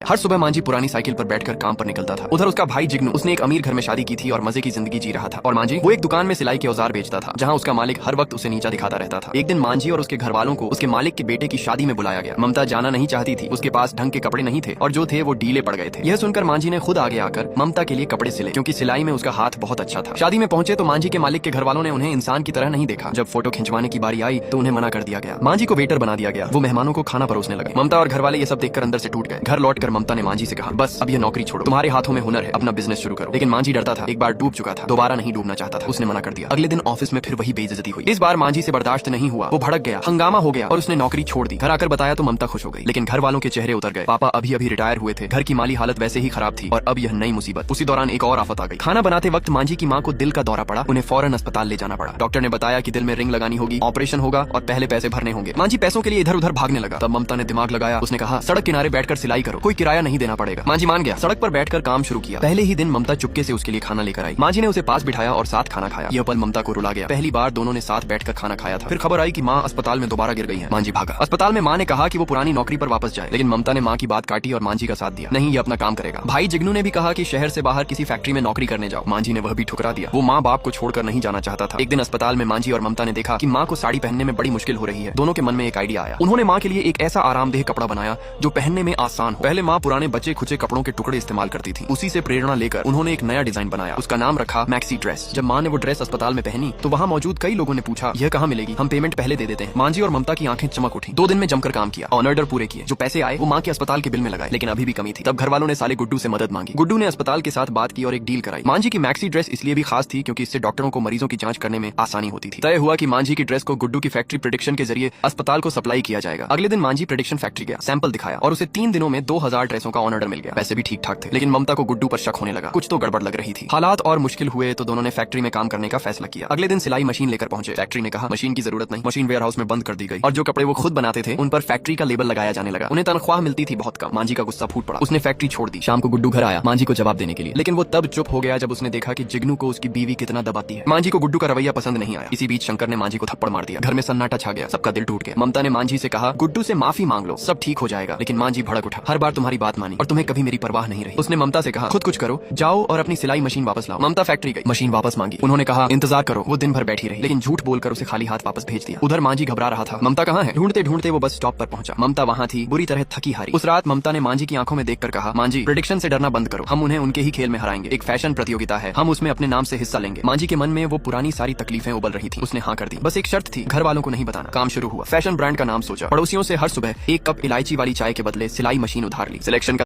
हर सुबह मांझी पुरानी साइकिल पर बैठकर काम पर निकलता था। उधर उसका भाई जिग्नू, उसने एक अमीर घर में शादी की थी और मजे की जिंदगी जी रहा था। और मांझी वो एक दुकान में सिलाई के औजार बेचता था, जहाँ उसका मालिक हर वक्त उसे नीचा दिखाता रहता था। एक दिन मांझी और उसके घर वालों को उसके मालिक के बेटे की शादी में बुलाया गया। ममता जाना नहीं चाहती थी, उसके पास ढंग के कपड़े नहीं थे और जो थे वो ढीले पड़ गए थे। यह सुनकर मांझी ने खुद आगे आकर ममता के लिए कपड़े सिले, क्योंकि सिलाई में उसका हाथ बहुत अच्छा था। शादी में पहुंचे तो मांझी के मालिक के घर वालों ने उन्हें इंसान की तरह नहीं देखा। जब फोटो खिंचवाने की बारी आई तो उन्हें मना कर दिया गया। मांझी को वेटर बना दिया गया। वो मेहमानों को खाना परोसने लगे। ममता और घर वाले ये सब देखकर अंदर से टूट गए। घर लौटकर ममता ने मांझी से कहा, बस अब ये नौकरी छोड़ो, तुम्हारे हाथों में हुनर है, अपना बिजनेस शुरू करो। लेकिन मांझी डरता था, एक बार डूब चुका था, दोबारा नहीं डूबना चाहता था। उसने मना कर दिया। अगले दिन ऑफिस में फिर वही बेइज्जती हुई। इस बार मांझी से बर्दाश्त नहीं हुआ, वो भड़क गया, हंगामा हो गया और उसने नौकरी छोड़ दी। घर आकर बताया तो ममता खुश हो गई, लेकिन घर वालों के चेहरे उतर गए। पापा अभी अभी रिटायर हुए थे, घर की माली हालत वैसे ही खराब थी और अब यह नई मुसीबत। उसी दौरान एक और आफत आ गई। खाना बनाते वक्त मांझी की मां को दिल का दौरा पड़ा, उन्हें फौरन अस्पताल ले जाना पड़ा। डॉक्टर ने बताया कि दिल में रिंग लगानी होगी, ऑपरेशन होगा और पहले पैसे भरने होंगे। मांझी पैसों के लिए इधर उधर भागने लगा। तब ममता ने दिमाग लगाया, उसने कहा, सड़क किनारे बैठकर सिलाई करो, कोई किराया नहीं देना पड़ेगा। मांझी मान गया, सड़क पर बैठकर काम शुरू किया। पहले ही दिन ममता चुपके से उसके लिए खाना लेकर आई। मांझी ने उसे पास बिठाया और साथ खाना खाया। यह पल ममता को रुला गया। पहली बार दोनों ने साथ बैठकर खाना खाया था। फिर खबर आई कि मां अस्पताल में दोबारा गिर गई है। मांझी भागा। अस्पताल में मां ने कहा कि वो पुरानी नौकरी पर वापस जाए, लेकिन ममता ने मां की बात काटी और मांझी का साथ दिया। नहीं, ये अपना काम करेगा। भाई जिग्नू ने भी कहा कि शहर से बाहर किसी फैक्ट्री में नौकरी करने जाओ। मांझी ने वह भी ठुकरा दिया। वो माँ बाप को छोड़कर नहीं जाना चाहता था। एक दिन अस्पताल में मांझी और ममता ने देखा कि माँ को साड़ी पहनने में बड़ी मुश्किल हो रही है। दोनों के मन में एक आइडिया आया। उन्होंने माँ के लिए एक ऐसा आरामदेह कपड़ा बनाया जो पहनने में आसान हो। पहले माँ पुराने बचे खुचे कपड़ों के टुकड़े इस्तेमाल करती थी। उसी से प्रेरणा लेकर उन्होंने एक नया डिजाइन बनाया। उसका नाम रखा मैक्सी ड्रेस। जब माँ ने वो ड्रेस अस्पताल में पहनी तो वहाँ मौजूद कई लोगों ने पूछा, यह कहाँ मिलेगी, हम पेमेंट पहले दे देते हैं। मांझी और ममता की आंखें चमक उठी। 2 दिन में जमकर काम किया, ऑर्डर पूरे किए। जो पैसे आए वो माँ के अस्पताल के बिल में लगाए, लेकिन अभी भी कमी थी। तब घर वालों ने साले गुड्डू से मदद मांगी। गुड्डू ने अस्पताल के साथ बात की और एक डील कराई। मांझी की मैक्सी ड्रेस इसलिए भी खास थी क्योंकि इससे डॉक्टरों को मरीजों की जांच करने में आसानी होती थी। तय हुआ कि मांझी की ड्रेस को गुड्डू की फैक्ट्री प्रेडिक्शन के जरिए अस्पताल को सप्लाई किया जाएगा। अगले दिन मांझी प्रेडिक्शन फैक्ट्री गया, सैंपल दिखाया और उसे 3 दिनों में 2000 ड्रेसों का ऑर्डर मिल गया। वैसे भी ठीक ठाक थे, लेकिन ममता को गुड्डू पर शक होने लगा। कुछ तो गड़बड़ लग रही थी। हालात और मुश्किल हुए तो दोनों ने फैक्ट्री में काम करने का फैसला किया। अगले दिन सिलाई मशीन लेकर पहुंचे। फैक्ट्री ने कहा, मशीन की जरूरत नहीं। मशीन वेयर हाउस में बंद कर दी गई और जो कपड़े वो खुद बनाते थे उन पर फैक्ट्री का लेबल लगाया जाने लगा। उन्हें तनख्वाह मिलती थी बहुत कम। मांझी का गुस्सा फूट पड़ा। उसने फैक्ट्री छोड़ दी। शाम को गुड्डू घर आया मांझी को जवाब देने के लिए, लेकिन वो तब चुप हो गया जब उसने देखा कि जिग्नू को उसकी बीवी कितना दबाती है। मांझी को गुड्डू का रवैया पसंद नहीं आया। इसी बीच शंकर ने मांझी को थप्पड़ मार दिया। घर में सन्नाटा छा गया, सबका दिल टूट गया। ममता ने मांझी से कहा, गुड्डू से माफी मांग लो, सब ठीक हो जाएगा। लेकिन मांझी भड़क उठा, हर बार तुम्हारी बात मानी और तुम्हें कभी मेरी परवाह नहीं रही। उसने ममता से कहा, खुद कुछ करो, जाओ और अपनी सिलाई मशीन वापस लाओ। ममता फैक्ट्री गई, मशीन वापस मांगी। उन्होंने कहा, इंतजार करो। वो दिन भर बैठी रही, लेकिन झूठ बोलकर उसे खाली हाथ वापस भेज दिया। उधर मांझी घबरा रहा था, ममता कहाँ है। ढूंढते ढूंढते वो बस स्टॉप पर पहुंचा। ममता वहाँ थी, बुरी तरह थकी हारी। उस रात ममता ने मांझी की आंखों में देखकर कहा, मांझी, प्रेडिक्शन से डरना बंद करो, हम उन्हें उनके ही खेल में हराएंगे। एक फैशन प्रतियोगिता है, हम उसमें अपने नाम से हिस्सा लेंगे। मांझी के मन में वो पुरानी सारी तकलीफें उबल रही थी। उसने हाँ कर दी। बस एक शर्त थी, घर वालों को नहीं बताना। काम शुरू हुआ। फैशन ब्रांड का नाम सोचा। पड़ोसियों से हर सुबह 1 कप इलायची वाली चाय के बदले सिलाई मशीन उधार ली। सिलेक्शन का